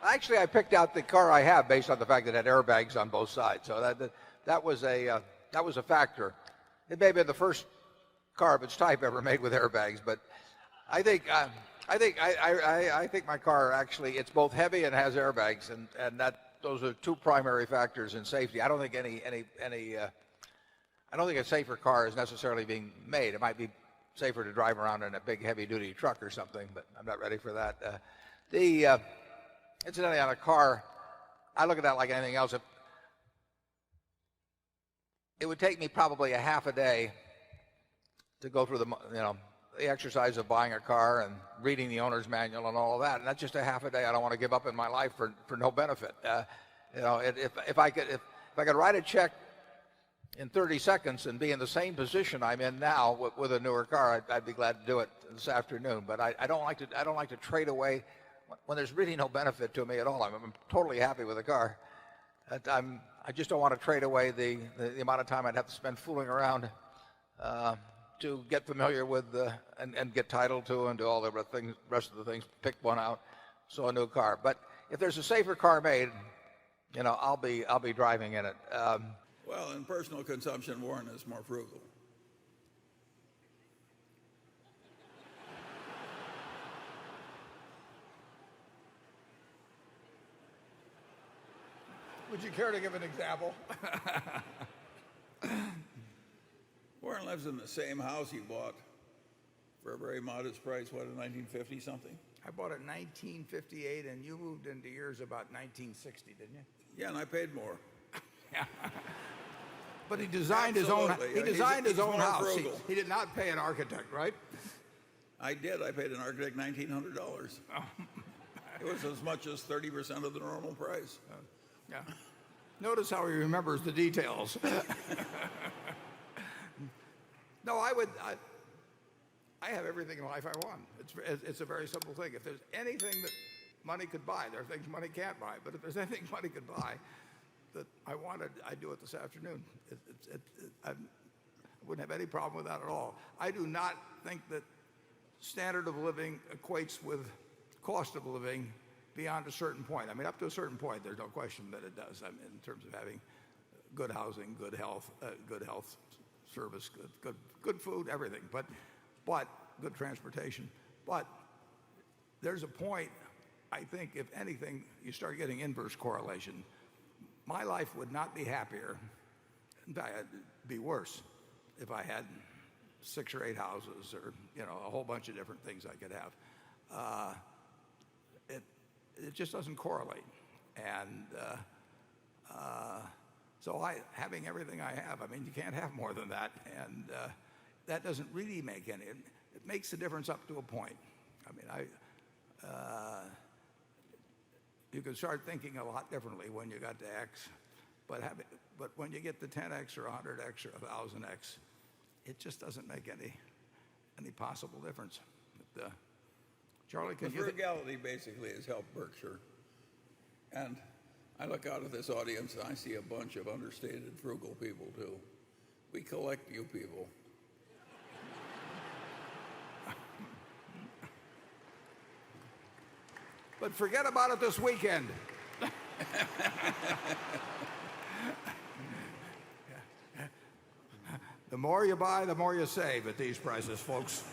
Actually, I picked out the car I have based on the fact that it had airbags on both sides. So that was a factor. It may have been the first car of its type ever made with airbags, but I think I think my car actually, it's both heavy and has airbags, and those are two primary factors in safety. I don't think I don't think a safer car is necessarily being made. It might be safer to drive around in a big heavy-duty truck or something, but I'm not ready for that. Incidentally, on a car, I look at that like anything else. It would take me probably a half a day to go through the exercise of buying a car and reading the owner's manual and all of that. And that's just a half a day I don't want to give up in my life for no benefit. If I could write a check in 30 seconds and be in the same position I'm in now with a newer car, I'd be glad to do it this afternoon. But I don't like to trade away when there's really no benefit to me at all. I'm totally happy with the car. I just don't want to trade away the amount of time I'd have to spend fooling around to get familiar with and get title to and do all the rest of the things. Pick one out, so a new car. But if there's a safer car made, I'll be driving in it. Well, in personal consumption, Warren is more frugal. Would you care to give an example? Warren lives in the same house he bought for a very modest price, what, in 1950 something? I bought it in 1958, and you moved into yours about 1960, didn't you? Yeah, and I paid more. But he designed his own. He designed his own house. He did not pay an architect, right? I did. I paid an architect $1,900. It was as much as 30% of the normal price. Yeah. Notice how he remembers the details. No, I have everything in life I want. It's a very simple thing. If there's anything that money could buy, there are things money can't buy. But if there's anything money could buy that I wanted, I'd do it this afternoon. I wouldn't have any problem with that at all. I do not think that standard of living equates with cost of living beyond a certain point. I mean, up to a certain point, there's no question that it does. I mean, in terms of having good housing, good health service, good food, everything. But good transportation. But there's a point, I think, if anything, you start getting inverse correlation. My life would not be happier. In fact, it'd be worse if I had 6 or 8 houses or a whole bunch of different things I could have. It just doesn't correlate, and so having everything I have, I mean, you can't have more than that, and that doesn't really make any. It makes a difference up to a point. I mean, you can start thinking a lot differently when you got to X, but when you get to 10X or 100X or 1,000X, it just doesn't make any possible difference. Charlie, the frugality basically has helped Berkshire. And I look out at this audience and I see a bunch of understated frugal people too. We collect you people. But forget about it this weekend. The more you buy, the more you save at these prices, folks.